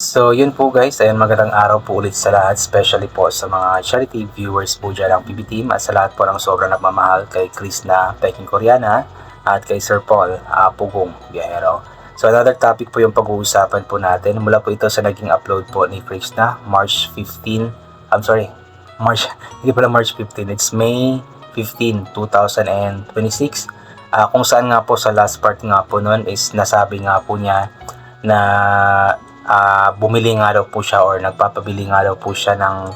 So yun po guys, ayun magandang araw po ulit sa lahat, especially po sa mga charity viewers po dyan ng PB Team at sa lahat po ng sobrang nagmamahal kay Chris na Peking Koreana at kay Sir Paul Pugong Biyahero. So another topic po yung pag-uusapan po natin mula po ito sa naging upload po ni Chris na March 15, March, hindi pala March 15, it's May 15, 2026. Kung saan nga po sa last part nga po nun is nasabi nga po niya na bumili nga daw po siya or nagpapabili nga daw po siya ng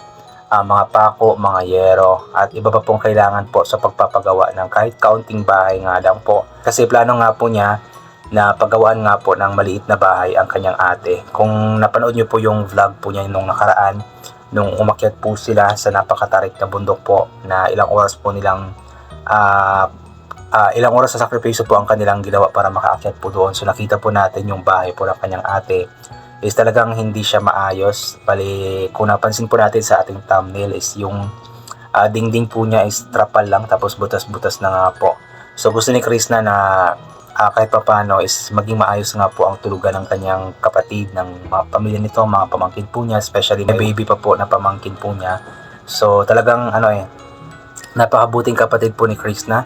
mga pako, mga yero at iba pa pong kailangan po sa pagpapagawa ng kahit kaunting bahay nga lang po. Kasi plano nga po niya na paggawaan nga po ng maliit na bahay ang kanyang ate. Kung napanood niyo po yung vlog po niya nung nakaraan, nung umakyat po sila sa napakatarik na bundok po na ilang oras sa sakripisyo po ang kanilang ginawa para makaakyat po doon. So nakita po natin yung bahay po ng kanyang ate is talagang hindi siya maayos. Bali, kung napansin po natin sa ating thumbnail is yung dingding po niya is trapal lang tapos butas-butas na nga po. So gusto ni Chris na kahit papano is maging maayos nga po ang tulugan ng kanyang kapatid, ng mga pamilya nito, mga pamangkin po niya, especially may baby pa po na pamangkin po niya. So talagang napakabuting kapatid po ni Chris na.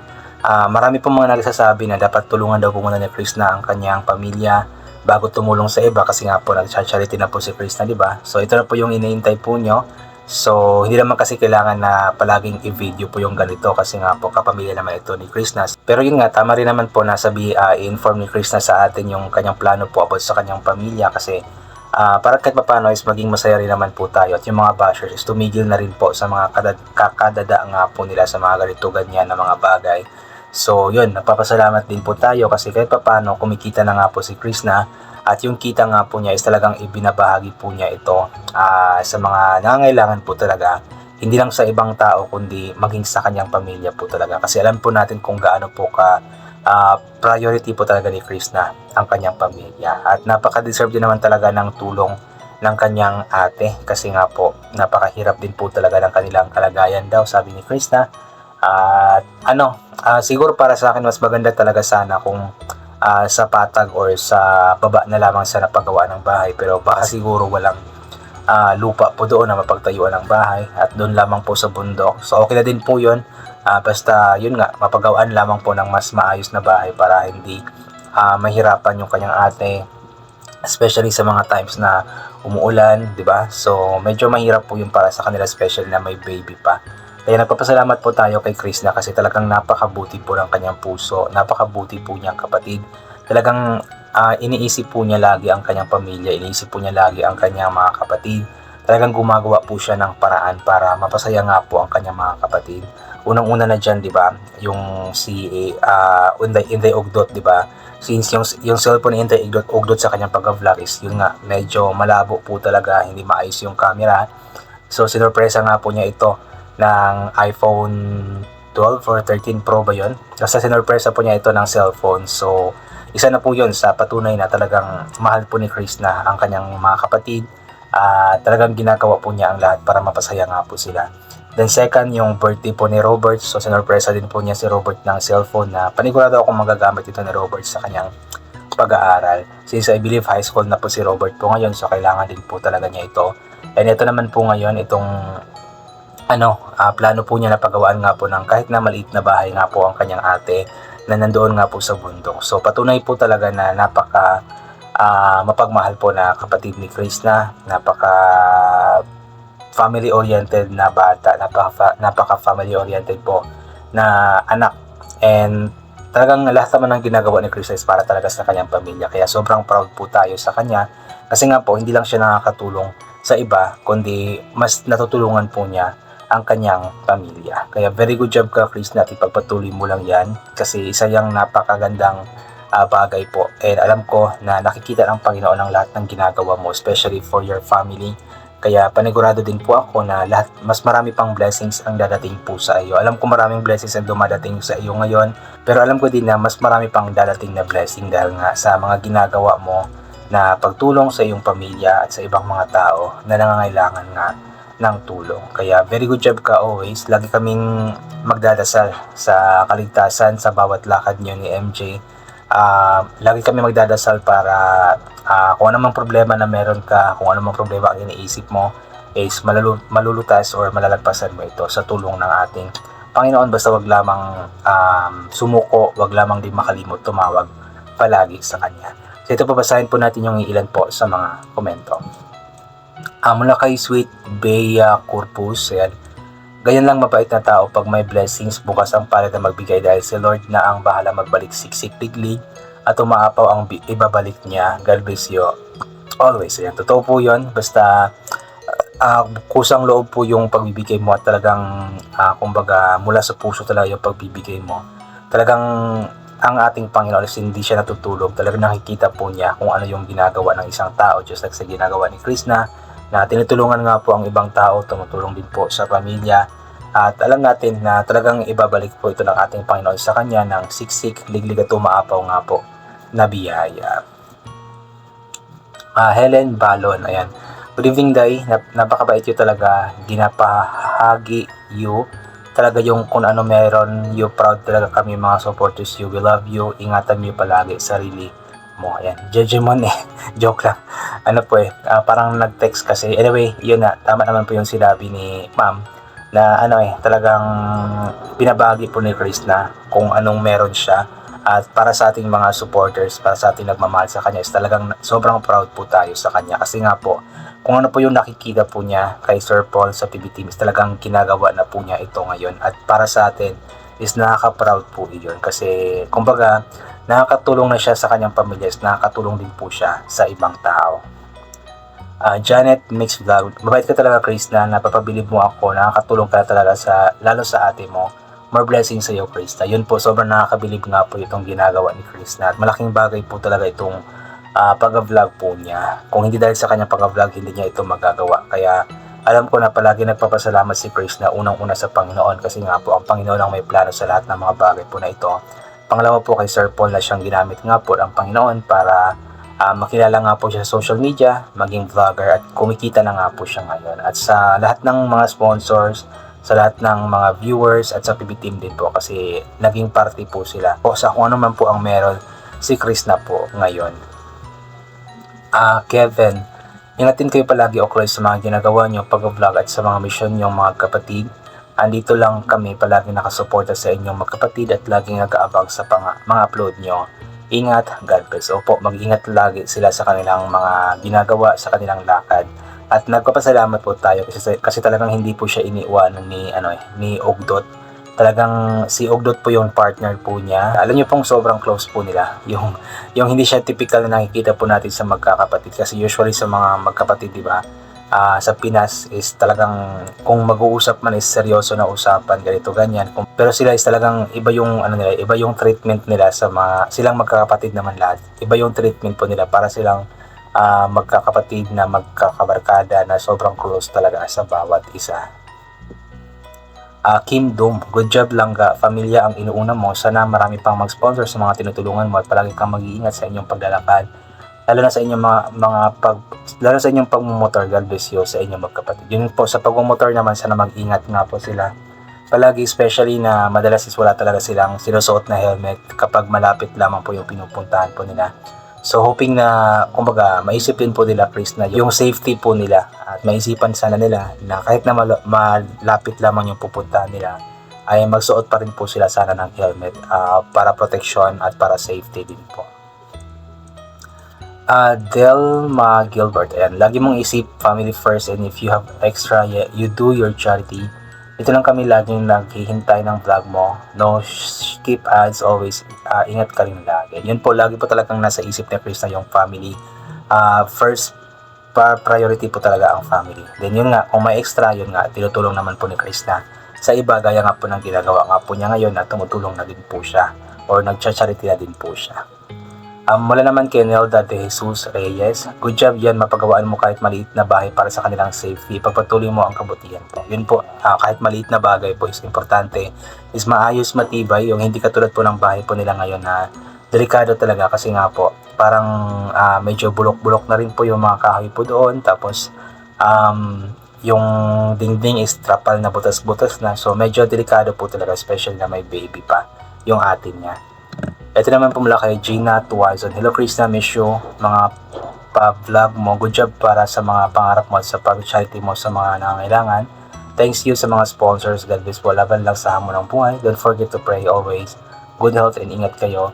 Marami po mga nagsasabi na dapat tulungan daw po muna ni Chris na ang kanyang pamilya bago tumulong sa iba kasi nga po nag-charity na po si Chris na, diba? So ito na po yung iniintay po nyo. So hindi naman kasi kailangan na palaging i-video po yung ganito kasi nga po kapamilya naman ito ni Chris na. Pero yun nga, tama rin naman po na i-inform ni Chris na sa atin yung kanyang plano po about sa kanyang pamilya kasi para kahit paano is maging masaya rin naman po tayo at yung mga bashers is tumigil na rin po sa mga kakadada nga po nila sa mga ganito ganyan na mga bagay. So yun, nagpapasalamat din po tayo kasi kahit paano kumikita na nga po si Chris na at yung kita nga po niya is talagang ibinabahagi po niya ito sa mga nangangailangan po talaga, hindi lang sa ibang tao kundi maging sa kanyang pamilya po talaga kasi alam po natin kung gaano po priority po talaga ni Chris na ang kanyang pamilya at napaka-deserve din naman talaga ng tulong ng kanyang ate kasi nga po napakahirap din po talaga ng kanilang kalagayan daw, sabi ni Chris na. Siguro para sa akin mas maganda talaga sana kung sa patag or sa baba na lamang sa napagawa ng bahay, pero baka siguro walang lupa po doon na mapagtayuan ng bahay at doon lamang po sa bundok. So okay na din po yun, basta yun nga, mapagawaan lamang po ng mas maayos na bahay para hindi mahirapan yung kanyang ate, especially sa mga times na umuulan, di ba? So medyo mahirap po yung para sa kanila, especially na may baby pa. Kaya nagpapasalamat po tayo kay Chris na kasi talagang napakabuti po ng kanyang puso, napakabuti po niyang kapatid. Talagang iniisip po niya lagi ang kanyang pamilya, iniisip po niya lagi ang kanyang mga kapatid. Talagang gumagawa po siya ng paraan para mapasaya nga po ang kanyang mga kapatid. Unang-una na dyan, di ba, yung si Inday Ugdot, di ba? Since yung cellphone ni Inday Ugdot sa kanyang pag-vlog is yun nga, medyo malabo po talaga, hindi maayos yung camera. So sinurpresa nga po niya ito ng iPhone 12 or 13 Pro ba yun? Kasi sinurpresa po niya ito ng cellphone. So, isa na po yun sa patunay na talagang mahal po ni Chris na ang kanyang mga kapatid. Talagang ginagawa po niya ang lahat para mapasaya nga po sila. Then second, yung birthday po ni Robert. So, sinurpresa din po niya si Robert ng cellphone na panigurado akong magagamit ito ni Robert sa kanyang pag-aaral. Since I believe high school na po si Robert po ngayon, so kailangan din po talaga niya ito. And ito naman po ngayon, itong plano po niya na pagawaan nga po ng kahit na maliit na bahay nga po ang kanyang ate na nandoon nga po sa bundok. So patunay po talaga na napaka mapagmahal po na kapatid ni Chris na, napaka family oriented na bata, napaka family oriented po na anak, and talagang lahat naman ng ginagawa ni Chris is para talaga sa kanyang pamilya. Kaya sobrang proud po tayo sa kanya kasi nga po hindi lang siya nakakatulong sa iba kundi mas natutulungan po niya ang kanyang pamilya. Kaya very good job ka, Chris, na ipagpatuloy mo lang yan kasi isa yung napakagandang bagay po. And alam ko na nakikita ng Panginoon ang lahat ng ginagawa mo, especially for your family. Kaya panigurado din po ako na mas marami pang blessings ang dadating po sa iyo. Alam ko maraming blessings ang dumadating sa iyo ngayon, pero alam ko din na mas marami pang dadating na blessing dahil nga sa mga ginagawa mo na pagtulong sa iyong pamilya at sa ibang mga tao na nangangailangan nga ng tulong. Kaya very good job ka always. Lagi kaming magdadasal sa kaligtasan sa bawat lakad niyo ni MJ Lagi kami magdadasal para kung anumang problema na meron ka, kung anumang problema ang iniisip mo, is malulutas or malalagpasan mo ito sa tulong ng ating Panginoon. Basta wag lamang sumuko, wag lamang din makalimot tumawag palagi sa Kanya. So ito, babasahin po natin yung ilan po sa mga komento. Mula kay Sweet Bea Corpus, ayan. Ganyan lang mabait na tao pag may blessings, bukas ang palad na magbigay dahil si Lord na ang bahala magbalik siksik liglig at umaapaw ang ibabalik niya. God bless you always. Ayan, totoo po yun. Basta kusang loob po yung pagbibigay mo at talagang kumbaga mula sa puso talaga yung pagbibigay mo. Talagang ang ating Panginoon is hindi siya natutulog. Talagang nakikita po niya kung ano yung ginagawa ng isang tao, just like sa ginagawa ni Krishna, na tinutulungan nga po ang ibang tao, tumutulong din po sa pamilya. At alam natin na talagang ibabalik po ito ng ating Panginoon sa Kanya ng siksik, liglig at umaapaw nga po na biyaya. Helen Balon, ayan. Good evening, Day. Napakabait yun talaga. Ginapahagi you. Talaga yung kung ano meron, you proud talaga kami mga supporters you. We love you. Ingatan mo palagi sarili mo. Ayan. Jejemon Joke lang. Ano po parang nag-text kasi. Anyway, yun na. Tama naman po yung sinabi ni Ma'am na talagang binabagi po ni Chris na kung anong meron siya. At para sa ating mga supporters, para sa ating nagmamahal sa Kanya, is talagang sobrang proud po tayo sa Kanya. Kasi nga po, kung ano po yung nakikita po niya kay Sir Paul sa PB Team, is talagang ginagawa na po niya ito ngayon. At para sa atin, is nakaka-proud po iyon. Kasi, kumbaga, nakakatulong na siya sa kanyang pamilya, is nakakatulong din po siya sa ibang tao. Janet Mix Vlog, mabait ka talaga, Chris, na napapabilib mo ako, nakakatulong ka talaga lalo sa ate mo. More blessings sa iyo, Krista. Yun po, sobrang nakakabilib nga po itong ginagawa ni Krista. At malaking bagay po talaga itong pag-vlog po niya. Kung hindi dahil sa kanyang pag-vlog, hindi niya ito magagawa. Kaya alam ko na palagi nagpapasalamat si Chris na unang-una sa Panginoon, kasi nga po ang Panginoon ang may plano sa lahat ng mga bagay po na ito. Pangalawa po kay Sir Paul na siyang ginamit nga po ang Panginoon para makilala nga po siya sa social media, maging vlogger, at kumikita na nga po siya ngayon. At sa lahat ng mga sponsors, sa lahat ng mga viewers, at sa PB Team din po, kasi naging party po sila o sa kung ano man po ang meron si Chris na po ngayon. Kevin, ingatin kayo palagi o Chris sa mga ginagawa nyo pag-vlog at sa mga mission nyo mga kapatid. Andito lang kami palagi nakasuporta sa inyong magkapatid at laging nag-aabang sa mga upload nyo. Ingat, God bless. Opo, mag-ingat lagi sila sa kanilang mga ginagawa, sa kanilang lakad. At nagpapasalamat po tayo kasi talagang hindi po siya iniiwanan ni Ogdot. Talagang si Ogdot po yung partner po niya. Alam niyo pong sobrang close po nila. Yung hindi siya typical na nakikita po natin sa magkakapatid. Kasi usually sa mga magkapatid, di ba? Sa Pinas is talagang kung mag-uusap man is seryoso na usapan, ganito ganyan. Pero sila is talagang iba yung iba yung treatment nila sa silang magkakapatid naman lahat. Iba yung treatment po nila para silang magkakapatid na magkakabarkada na sobrang close talaga sa bawat isa. Kim Dom, good job Langga. Pamilya ang inuuna mo. Sana marami pang mag-sponsor sa mga tinutulungan mo at palagi kang mag-iingat sa inyong paglalakad. Lalo na sa inyong lalo sa inyong pagmumotor. God bless you sa inyong magkapatid. Yun po, sa pagmumotor naman, sana mag-ingat nga po sila. Palagi, especially na madalas is wala talaga silang sinusuot na helmet kapag malapit lamang po yung pinupuntahan po nila. So hoping na kumbaga maisip din po nila, Chris, na yung safety po nila at maisipan sana nila na kahit na malapit lamang yung pupuntahan nila ay magsuot pa rin po sila sana ng helmet para protection at para safety din po. Delma Gilbert, ayan, lagi mong isip family first, and if you have extra, you do your charity. Ito lang kami laging naghihintay ng vlog mo. No skip ads, always ingat ka rin lagi. Yun po, lagi po talagang nasa isip ni Chris na yung family. First priority po talaga ang family. Then yun nga, kung may extra, yun nga, tinutulong naman po ni Chris na sa iba, gaya nga po ng ginagawa nga po niya ngayon na tumutulong na din po siya or nagcha-charity na din po siya. Mula naman kay Nelda de Jesus Reyes, good job yan, mapagawaan mo kahit maliit na bahay para sa kanilang safety. Pagpatuloy mo ang kabutihan po. Yun po, kahit maliit na bagay po is importante, is maayos, matibay, yung hindi katulad po ng bahay po nila ngayon na delikado talaga kasi nga po, parang medyo bulok-bulok na rin po yung mga kahoy po doon. Tapos, yung dingding is trapal na butas-butas na. So, medyo delikado po talaga, especially na may baby pa yung atin niya. Ito naman po mula kay Gina Tuwazon. Hello Krishna, miss you. Mga pa-vlog mo. Good job para sa mga pangarap mo at sa pag-charity mo sa mga nangangailangan. Thanks you sa mga sponsors. God bless po. Laban lang sa hamon ng buhay. Don't forget to pray always. Good health and ingat kayo.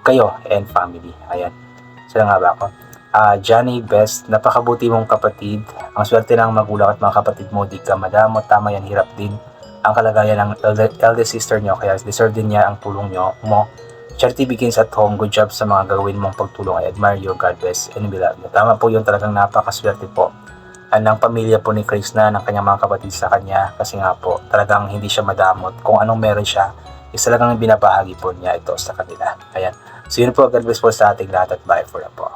Kayo and family. Ayan. Sila nga ba ako? Johnny Best, napakabuti mong kapatid. Ang swerte ng magulang at mga kapatid mo, di ka madamot. Tama yan, hirap din ang kalagayan ng eldest sister nyo, kaya deserve din niya ang tulong mo. Charity begins at home. Good job sa mga gagawin mong pagtulong. I admire you. God bless and we love you. Tama po yun, talagang napakaswerte po ng pamilya po ni Krishna, ng kanyang mga kapatid sa kanya, kasi nga po talagang hindi siya madamot. Kung anong meron siya is talagang binabahagi po niya ito sa kanila. Ayan. So yun po, God bless po sa ating lahat at bye for na po.